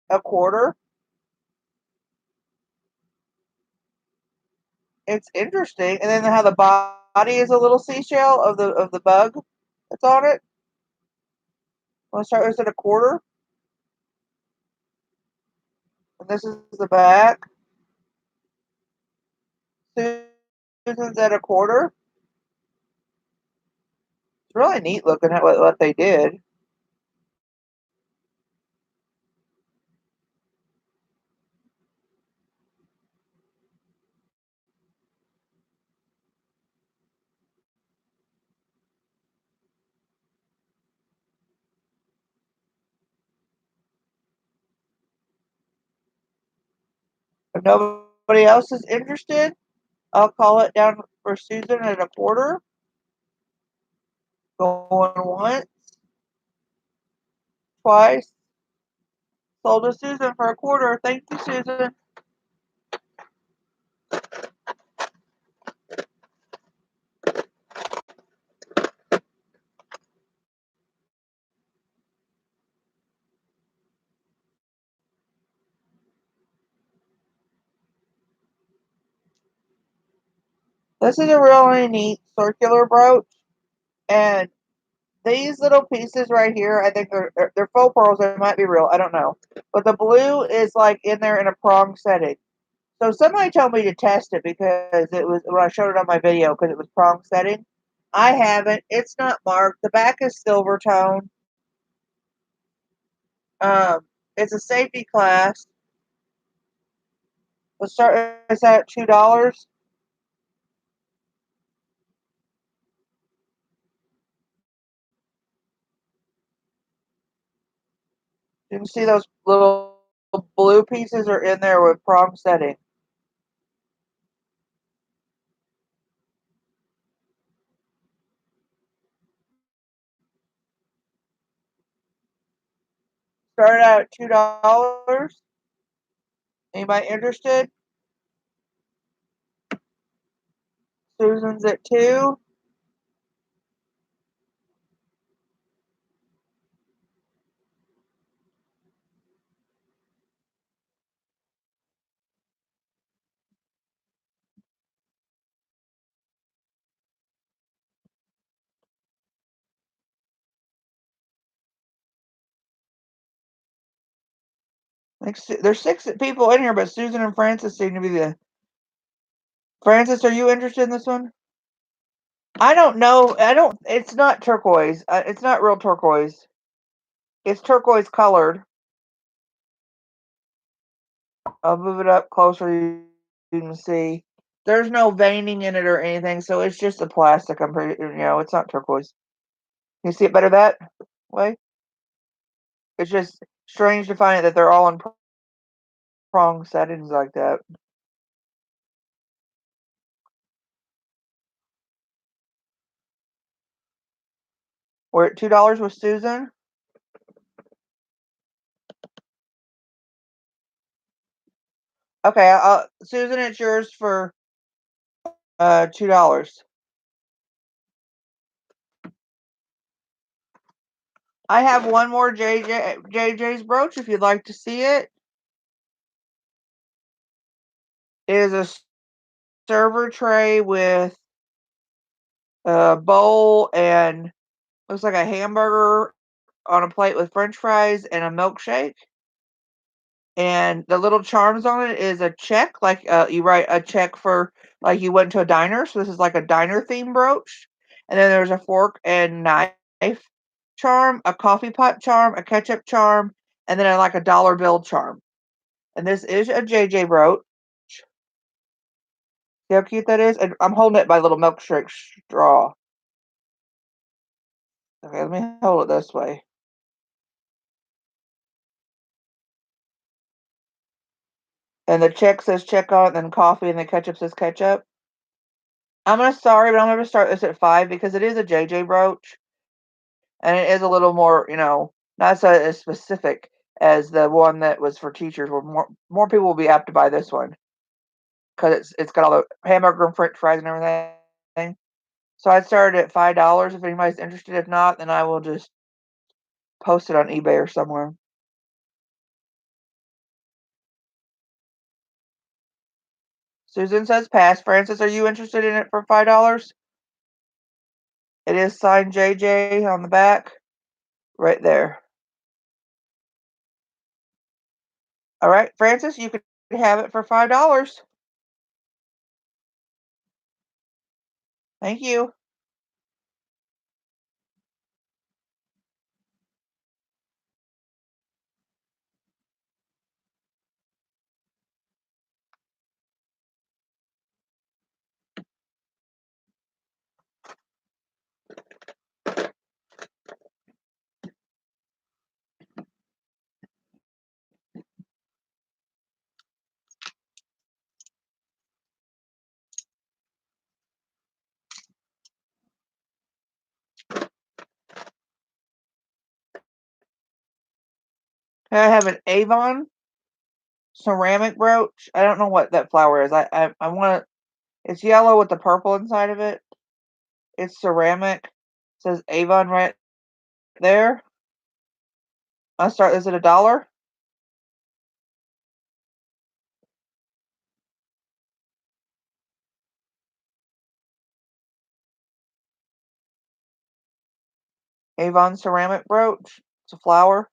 a quarter. It's interesting, and then how the body is a little seashell of the bug that's on it. I'm gonna start this at a quarter, and this is the back. Susan's at a quarter. It's really neat looking at what they did. If nobody else is interested, I'll call it down for Susan at a quarter. Going once, twice. Sold to Susan for a quarter. Thank you, Susan. This is a really neat circular brooch, and these little pieces right here, I think they're faux pearls. They might be real. I don't know. But the blue is like in there in a prong setting. So somebody told me to test it because it was when I showed it on my video because it was prong setting. I haven't. It's not marked. The back is silver tone. Um, it's a safety class. Let's start this at $2. You can see those little blue pieces are in there with prong setting. Start out at $2. Anybody interested? Susan's at 2. There's 6 people in here, but Susan and Francis seem to be the. Francis, are you interested in this one? I don't know. I don't. It's not turquoise. It's not real turquoise. It's turquoise colored. I'll move it up closer. You can see. There's no veining in it or anything, so it's just a plastic. I'm pretty. It's not turquoise. Can you see it better that way? It's just strange to find that they're all in prong settings like that. We're at $2 with Susan. Okay, Susan, it's yours for $2. I have one more JJ's brooch if you'd like to see it. It is a server tray with a bowl and looks like a hamburger on a plate with French fries and a milkshake. And the little charms on it is a check, like you write a check for like you went to a diner. So this is like a diner theme brooch. And then there's a fork and knife charm, a coffee pot charm, a ketchup charm, and then like a dollar bill charm. And this is a JJ brooch. See how cute that is? And I'm holding it by a little milkshake straw. Okay, let me hold it this way. And the check says check on it, then coffee, and the ketchup says ketchup. Sorry, but I'm gonna start this at 5 because it is a JJ brooch, and it is a little more, not so as specific as the one that was for teachers. Where more people will be apt to buy this one because it's got all the hamburger and French fries and everything. So I started at $5 if anybody's interested. If not, then I will just post it on eBay or somewhere. Susan says pass. Francis, are you interested in it for $5? It is signed JJ on the back, right there. All right, Francis, you can have it for $5. Thank you. I have an Avon ceramic brooch. I don't know what that flower is. I want it. It's yellow with the purple inside of it. It's ceramic. It says Avon right there. I'll start this at $1. Avon ceramic brooch. It's a flower.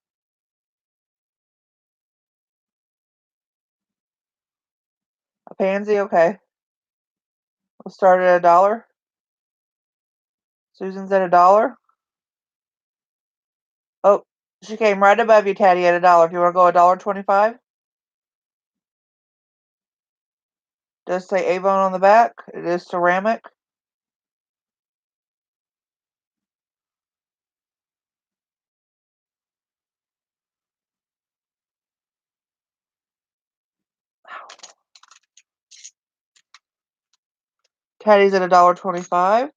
A pansy. Okay. We'll start at $1. Susan's at $1. Oh, she came right above you, Teddy, at $1. If you want to go $1.25, does say Avon on the back. It is ceramic. Teddy's at $1.25.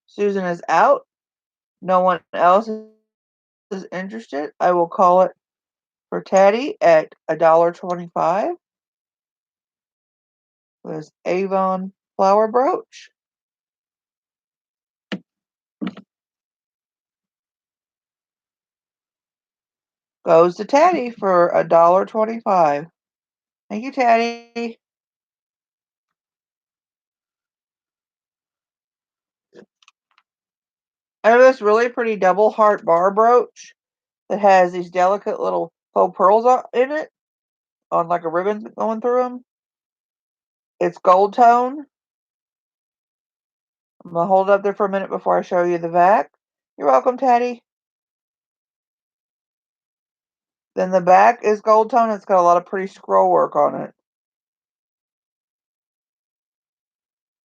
Susan is out. no one else is interested, I will call it for Teddy at $1.25 with Avon flower brooch. Goes to Teddy for $1.25. Thank you, Teddy. I have this really pretty double heart bar brooch that has these delicate little faux pearls in it on like a ribbon going through them. It's gold tone. I'm going to hold it up there for a minute before I show you the back. You're welcome, Teddy. Then the back is gold tone. It's got a lot of pretty scroll work on it.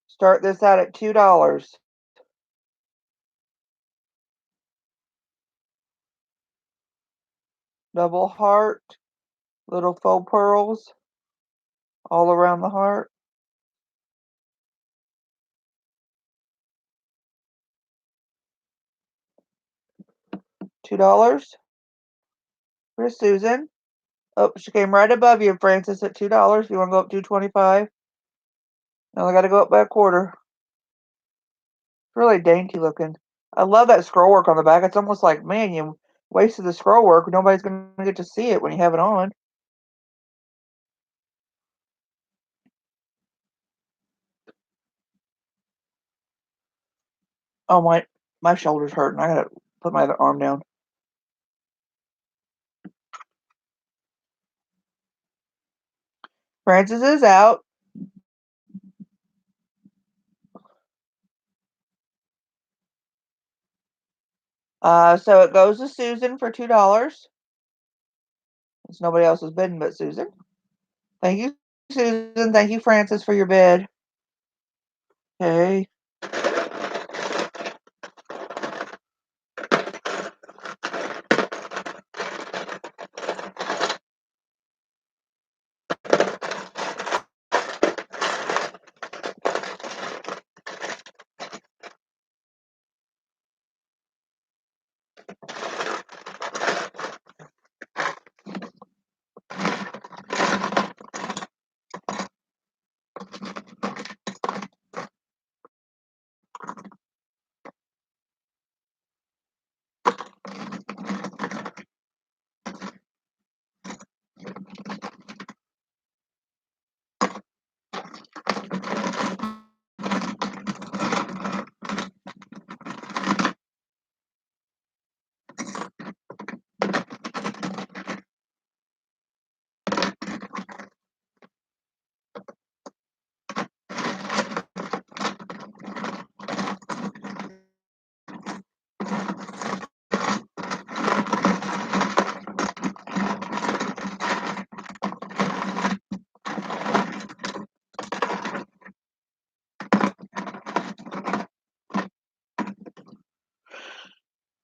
Start this out at $2. Double heart, little faux pearls all around the heart. $2 for Susan. Oh, she came right above you, Francis, at $2. You want to go up $2.25? Now I got to go up by a quarter. It's really dainty looking. I love that scroll work on the back. It's almost like, man, you wasted the scroll work. Nobody's going to get to see it when you have it on. Oh, my shoulder's hurting. I got to put my other arm down. Francis is out. So it goes to Susan for $2. It's nobody else's bidding but Susan. Thank you, Susan. Thank you, Francis, for your bid. Okay.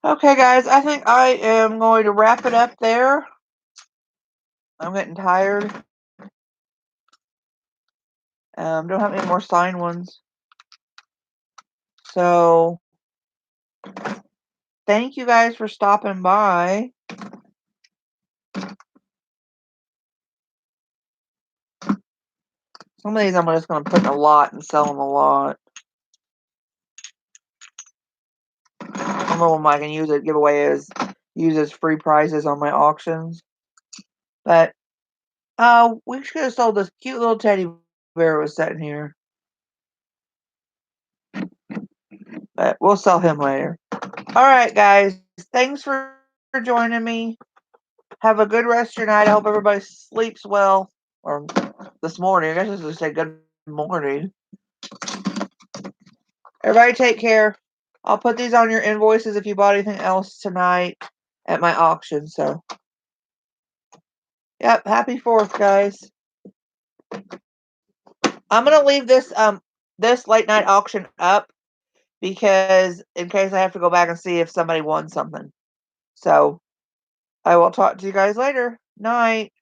Okay, guys, I think I am going to wrap it up there. I'm getting tired. Don't have any more signed ones. So, thank you guys for stopping by. Some of these I'm just going to put in a lot and sell them a lot. Some of them I can use as free prizes on my auctions. But we should have sold this cute little teddy bear was sitting here. But we'll sell him later. Alright, guys. Thanks for joining me. Have a good rest of your night. I hope everybody sleeps well. Or this morning. I guess I should say good morning. Everybody take care. I'll put these on your invoices if you bought anything else tonight at my auction. So, yep. Happy 4th, guys. I'm gonna leave this late night auction up because in case I have to go back and see if somebody won something. So, I will talk to you guys later. Night.